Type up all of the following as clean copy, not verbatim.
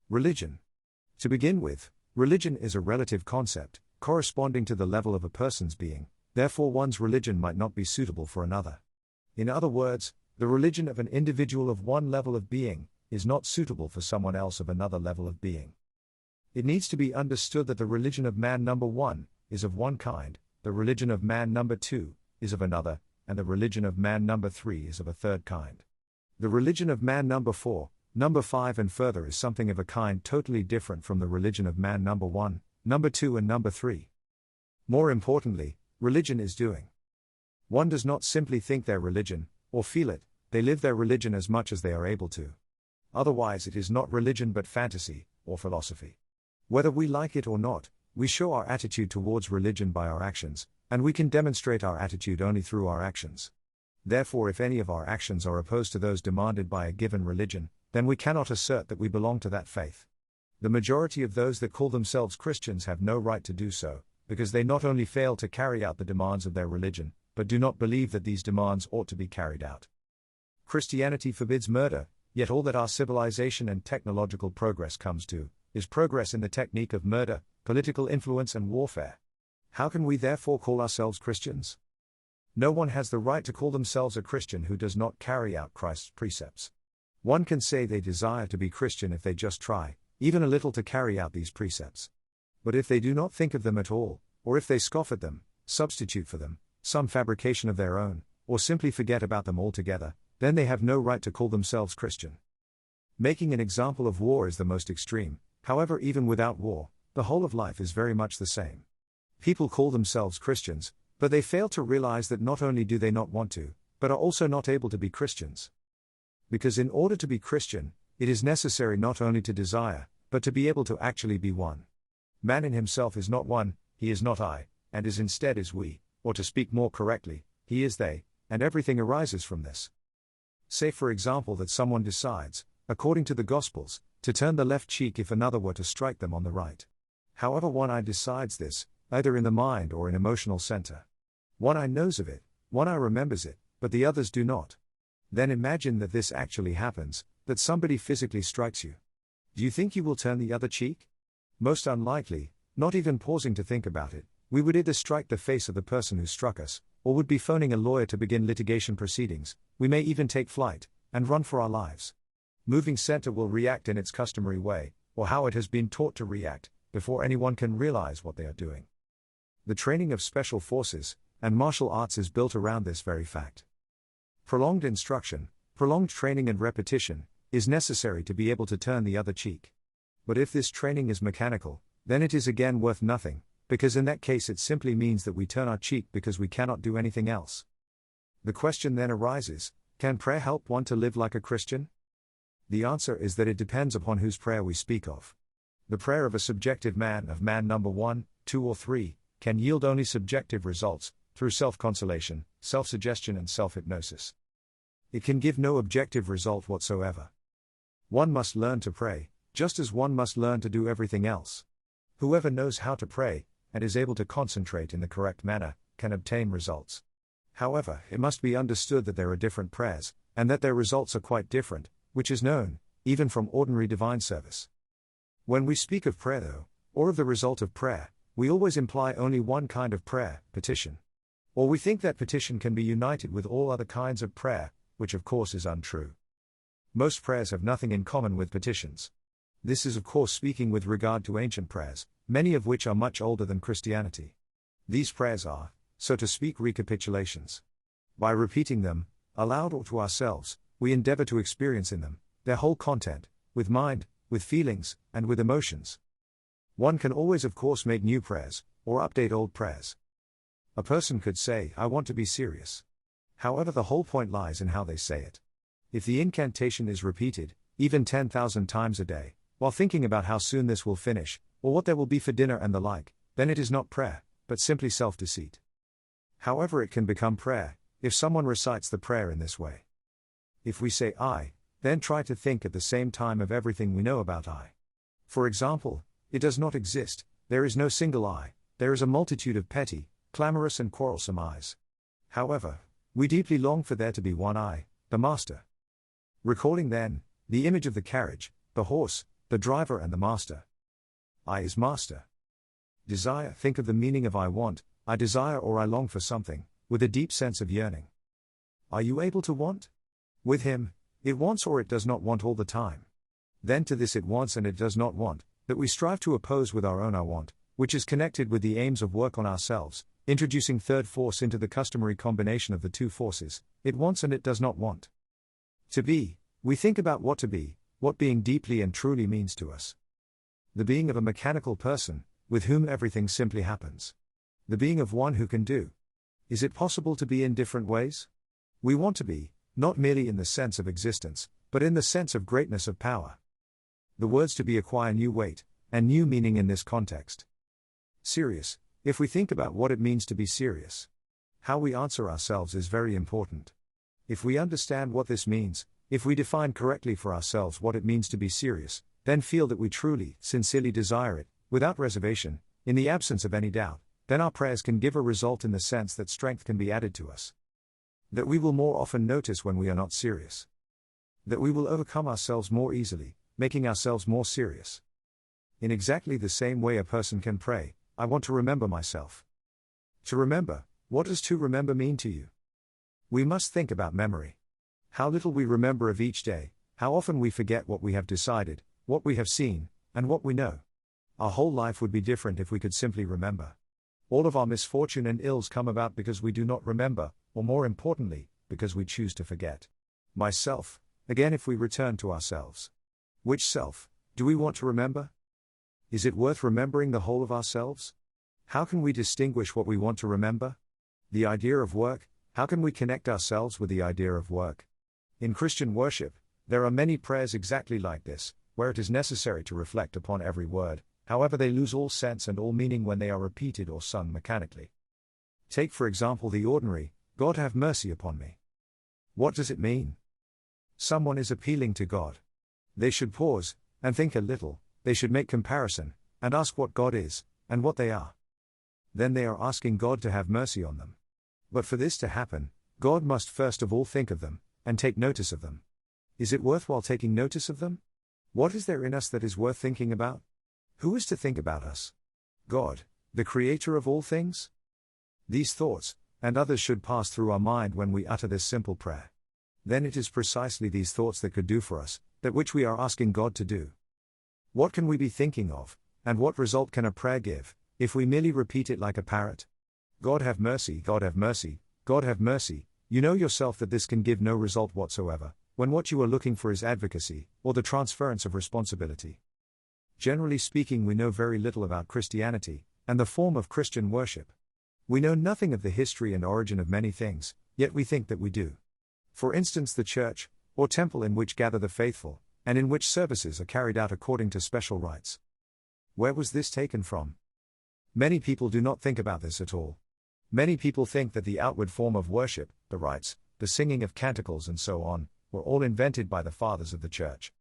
Religion. To begin with, religion is a relative concept, corresponding to the level of a person's being, therefore one's religion might not be suitable for another. In other words, the religion of an individual of one level of being is not suitable for someone else of another level of being. It needs to be understood that the religion of man number 1 is of one kind, the religion of man number 2 is of another, and the religion of man number 3 is of a third kind. The religion of man number 4, number 5 and further is something of a kind totally different from the religion of man number 1, number 2 and number 3. More importantly, religion is doing. One does not simply think their religion, or feel it, they live their religion as much as they are able to. Otherwise it is not religion but fantasy, or philosophy. Whether we like it or not, we show our attitude towards religion by our actions, and we can demonstrate our attitude only through our actions. Therefore, if any of our actions are opposed to those demanded by a given religion, then we cannot assert that we belong to that faith. The majority of those that call themselves Christians have no right to do so, because they not only fail to carry out the demands of their religion, but do not believe that these demands ought to be carried out. Christianity forbids murder, yet all that our civilization and technological progress comes to, is progress in the technique of murder, political influence and warfare. How can we therefore call ourselves Christians? No one has the right to call themselves a Christian who does not carry out Christ's precepts. One can say they desire to be Christian if they just try, even a little, to carry out these precepts. But if they do not think of them at all, or if they scoff at them, substitute for them some fabrication of their own, or simply forget about them altogether, then they have no right to call themselves Christian. Making an example of war is the most extreme. However, even without war, the whole of life is very much the same. People call themselves Christians, but they fail to realize that not only do they not want to, but are also not able to be Christians. Because in order to be Christian, it is necessary not only to desire, but to be able to actually be one. Man in himself is not one, he is not I, and is instead is we, or to speak more correctly, he is they, and everything arises from this. Say for example that someone decides, according to the Gospels, to turn the left cheek if another were to strike them on the right. However, one eye decides this, either in the mind or in emotional center. One eye knows of it, one eye remembers it, but the others do not. Then imagine that this actually happens, that somebody physically strikes you. Do you think you will turn the other cheek? Most unlikely, not even pausing to think about it. We would either strike the face of the person who struck us, or would be phoning a lawyer to begin litigation proceedings. We may even take flight, and run for our lives. Moving center will react in its customary way, or how it has been taught to react, before anyone can realize what they are doing. The training of special forces and martial arts is built around this very fact. Prolonged instruction, prolonged training and repetition, is necessary to be able to turn the other cheek. But if this training is mechanical, then it is again worth nothing, because in that case it simply means that we turn our cheek because we cannot do anything else. The question then arises, can prayer help one to live like a Christian? The answer is that it depends upon whose prayer we speak of. The prayer of a subjective man, of man number 1, 2 or 3, can yield only subjective results, through self-consolation, self-suggestion and self-hypnosis. It can give no objective result whatsoever. One must learn to pray, just as one must learn to do everything else. Whoever knows how to pray, and is able to concentrate in the correct manner, can obtain results. However, it must be understood that there are different prayers, and that their results are quite different, which is known, even from ordinary divine service. When we speak of prayer though, or of the result of prayer, we always imply only one kind of prayer, petition. Or we think that petition can be united with all other kinds of prayer, which of course is untrue. Most prayers have nothing in common with petitions. This is of course speaking with regard to ancient prayers, many of which are much older than Christianity. These prayers are, so to speak, recapitulations. By repeating them, aloud or to ourselves, we endeavor to experience in them their whole content, with mind, with feelings, and with emotions. One can always of course make new prayers, or update old prayers. A person could say, I want to be serious. However, the whole point lies in how they say it. If the incantation is repeated, even 10,000 times a day, while thinking about how soon this will finish, or what there will be for dinner and the like, then it is not prayer, but simply self-deceit. However, it can become prayer, if someone recites the prayer in this way. If we say I, then try to think at the same time of everything we know about I. For example, it does not exist, there is no single I, there is a multitude of petty, clamorous and quarrelsome I's. However, we deeply long for there to be one I, the Master. Recalling then, the image of the carriage, the horse, the driver and the master. I is master. Desire, think of the meaning of I want, I desire or I long for something, with a deep sense of yearning. Are you able to want? With him, it wants or it does not want all the time. Then to this it wants and it does not want, that we strive to oppose with our own I want, which is connected with the aims of work on ourselves, introducing third force into the customary combination of the two forces, it wants and it does not want. To be, we think about what to be, what being deeply and truly means to us. The being of a mechanical person, with whom everything simply happens. The being of one who can do. Is it possible to be in different ways? We want to be, not merely in the sense of existence, but in the sense of greatness of power. The words to be acquire new weight, and new meaning in this context. Serious, if we think about what it means to be serious. How we answer ourselves is very important. If we understand what this means, if we define correctly for ourselves what it means to be serious, then feel that we truly, sincerely desire it, without reservation, in the absence of any doubt, then our prayers can give a result in the sense that strength can be added to us. That we will more often notice when we are not serious. That we will overcome ourselves more easily, making ourselves more serious. In exactly the same way a person can pray, I want to remember myself. To remember, what does to remember mean to you? We must think about memory. How little we remember of each day, how often we forget what we have decided, what we have seen, and what we know. Our whole life would be different if we could simply remember. All of our misfortune and ills come about because we do not remember, or more importantly, because we choose to forget. Myself, again if we return to ourselves. Which self do we want to remember? Is it worth remembering the whole of ourselves? How can we distinguish what we want to remember? The idea of work, how can we connect ourselves with the idea of work? In Christian worship, there are many prayers exactly like this, where it is necessary to reflect upon every word, however they lose all sense and all meaning when they are repeated or sung mechanically. Take for example the ordinary, God have mercy upon me. What does it mean? Someone is appealing to God. They should pause, and think a little, they should make comparison, and ask what God is, and what they are. Then they are asking God to have mercy on them. But for this to happen, God must first of all think of them, and take notice of them. Is it worthwhile taking notice of them? What is there in us that is worth thinking about? Who is to think about us? God, the creator of all things? These thoughts, and others should pass through our mind when we utter this simple prayer. Then it is precisely these thoughts that could do for us, that which we are asking God to do. What can we be thinking of, and what result can a prayer give, if we merely repeat it like a parrot? God have mercy, God have mercy, God have mercy. You know yourself that this can give no result whatsoever, when what you are looking for is advocacy, or the transference of responsibility. Generally speaking, we know very little about Christianity, and the form of Christian worship. We know nothing of the history and origin of many things, yet we think that we do. For instance, the church, or temple in which gather the faithful, and in which services are carried out according to special rites. Where was this taken from? Many people do not think about this at all. Many people think that the outward form of worship, the rites, the singing of canticles and so on, were all invented by the fathers of the church.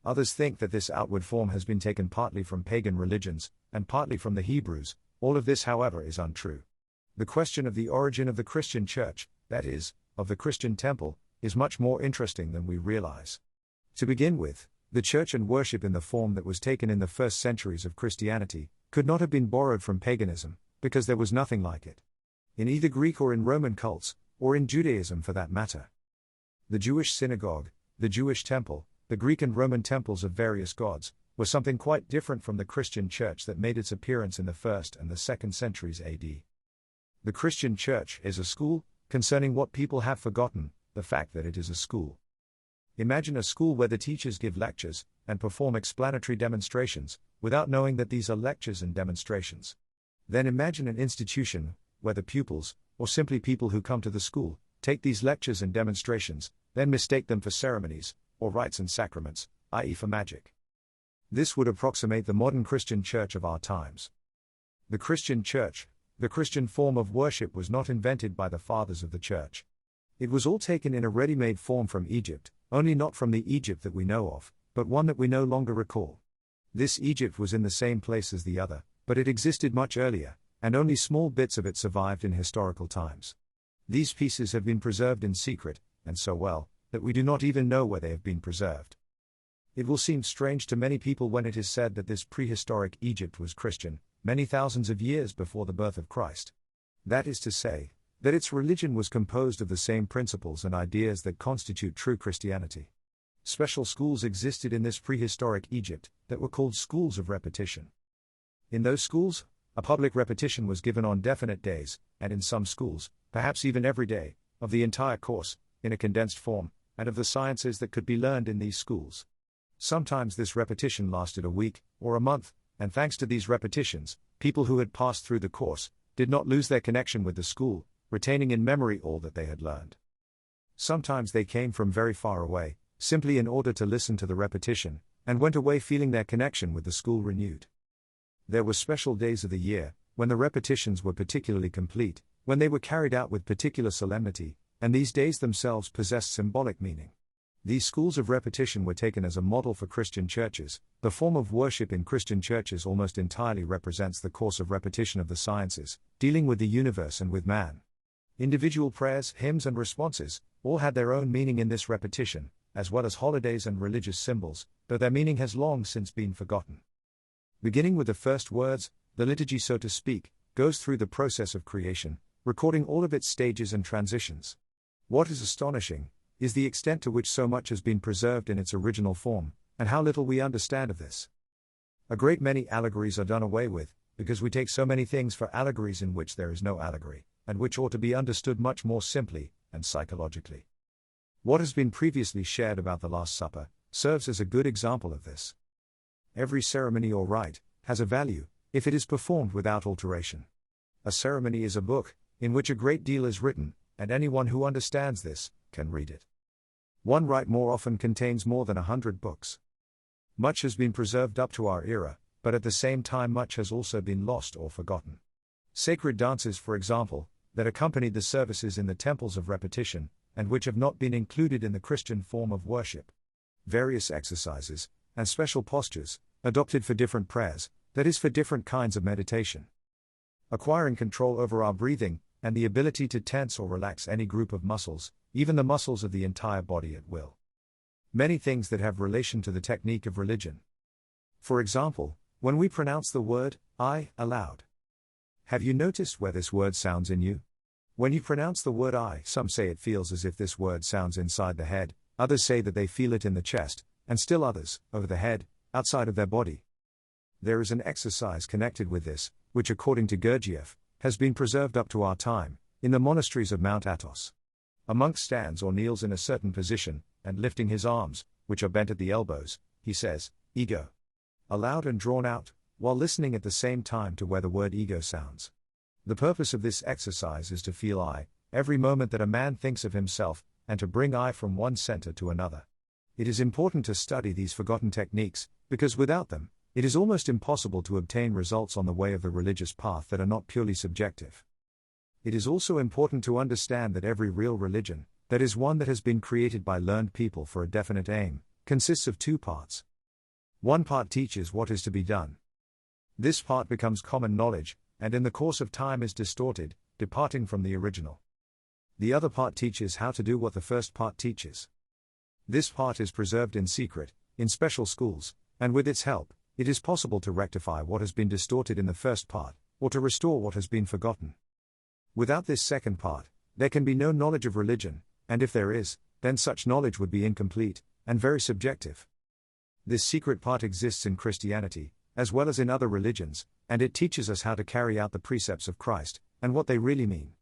Others think that this outward form has been taken partly from pagan religions, and partly from the Hebrews. All of this, however, is untrue. The question of the origin of the Christian church, that is, of the Christian temple, is much more interesting than we realize. To begin with, the church and worship in the form that was taken in the first centuries of Christianity, could not have been borrowed from paganism, because there was nothing like it. In either Greek or in Roman cults, or in Judaism for that matter. The Jewish synagogue, the Jewish temple, the Greek and Roman temples of various gods, was something quite different from the Christian church that made its appearance in the 1st and the 2nd centuries AD. The Christian church is a school, concerning what people have forgotten, the fact that it is a school. Imagine a school where the teachers give lectures, and perform explanatory demonstrations, without knowing that these are lectures and demonstrations. Then imagine an institution, where the pupils, or simply people who come to the school, take these lectures and demonstrations, then mistake them for ceremonies, or rites and sacraments, i.e. for magic. This would approximate the modern Christian church of our times. The Christian church, the Christian form of worship, was not invented by the fathers of the church. It was all taken in a ready-made form from Egypt, only not from the Egypt that we know of, but one that we no longer recall. This Egypt was in the same place as the other, but it existed much earlier, and only small bits of it survived in historical times. These pieces have been preserved in secret, and so well, that we do not even know where they have been preserved. It will seem strange to many people when it is said that this prehistoric Egypt was Christian, many thousands of years before the birth of Christ. That is to say, that its religion was composed of the same principles and ideas that constitute true Christianity. Special schools existed in this prehistoric Egypt that were called schools of repetition. In those schools, a public repetition was given on definite days, and in some schools, perhaps even every day, of the entire course, in a condensed form, and of the sciences that could be learned in these schools. Sometimes this repetition lasted a week, or a month, and thanks to these repetitions, people who had passed through the course did not lose their connection with the school, retaining in memory all that they had learned. Sometimes they came from very far away, simply in order to listen to the repetition, and went away feeling their connection with the school renewed. There were special days of the year, when the repetitions were particularly complete, when they were carried out with particular solemnity, and these days themselves possessed symbolic meaning. These schools of repetition were taken as a model for Christian churches. The form of worship in Christian churches almost entirely represents the course of repetition of the sciences, dealing with the universe and with man. Individual prayers, hymns and responses, all had their own meaning in this repetition, as well as holidays and religious symbols, though their meaning has long since been forgotten. Beginning with the first words, the liturgy, so to speak, goes through the process of creation, recording all of its stages and transitions. What is astonishing is the extent to which so much has been preserved in its original form, and how little we understand of this. A great many allegories are done away with, because we take so many things for allegories in which there is no allegory, and which ought to be understood much more simply and psychologically. What has been previously shared about the Last Supper serves as a good example of this. Every ceremony or rite has a value, if it is performed without alteration. A ceremony is a book, in which a great deal is written, and anyone who understands this can read it. One rite more often contains more than 100 books. Much has been preserved up to our era, but at the same time much has also been lost or forgotten. Sacred dances, for example, that accompanied the services in the temples of repetition, and which have not been included in the Christian form of worship. Various exercises, and special postures, adopted for different prayers, that is for different kinds of meditation. Acquiring control over our breathing, and the ability to tense or relax any group of muscles, even the muscles of the entire body at will. Many things that have relation to the technique of religion. For example, when we pronounce the word I aloud. Have you noticed where this word sounds in you? When you pronounce the word I, some say it feels as if this word sounds inside the head, others say that they feel it in the chest, and still others, over the head, outside of their body. There is an exercise connected with this, which according to Gurdjieff, has been preserved up to our time, in the monasteries of Mount Athos. A monk stands or kneels in a certain position, and lifting his arms, which are bent at the elbows, he says, ego, aloud and drawn out, while listening at the same time to where the word ego sounds. The purpose of this exercise is to feel I, every moment that a man thinks of himself, and to bring I from one center to another. It is important to study these forgotten techniques, because without them, it is almost impossible to obtain results on the way of the religious path that are not purely subjective. It is also important to understand that every real religion, that is one that has been created by learned people for a definite aim, consists of two parts. One part teaches what is to be done. This part becomes common knowledge, and in the course of time is distorted, departing from the original. The other part teaches how to do what the first part teaches. This part is preserved in secret, in special schools, and with its help, it is possible to rectify what has been distorted in the first part, or to restore what has been forgotten. Without this second part, there can be no knowledge of religion, and if there is, then such knowledge would be incomplete, and very subjective. This secret part exists in Christianity, as well as in other religions, and it teaches us how to carry out the precepts of Christ, and what they really mean.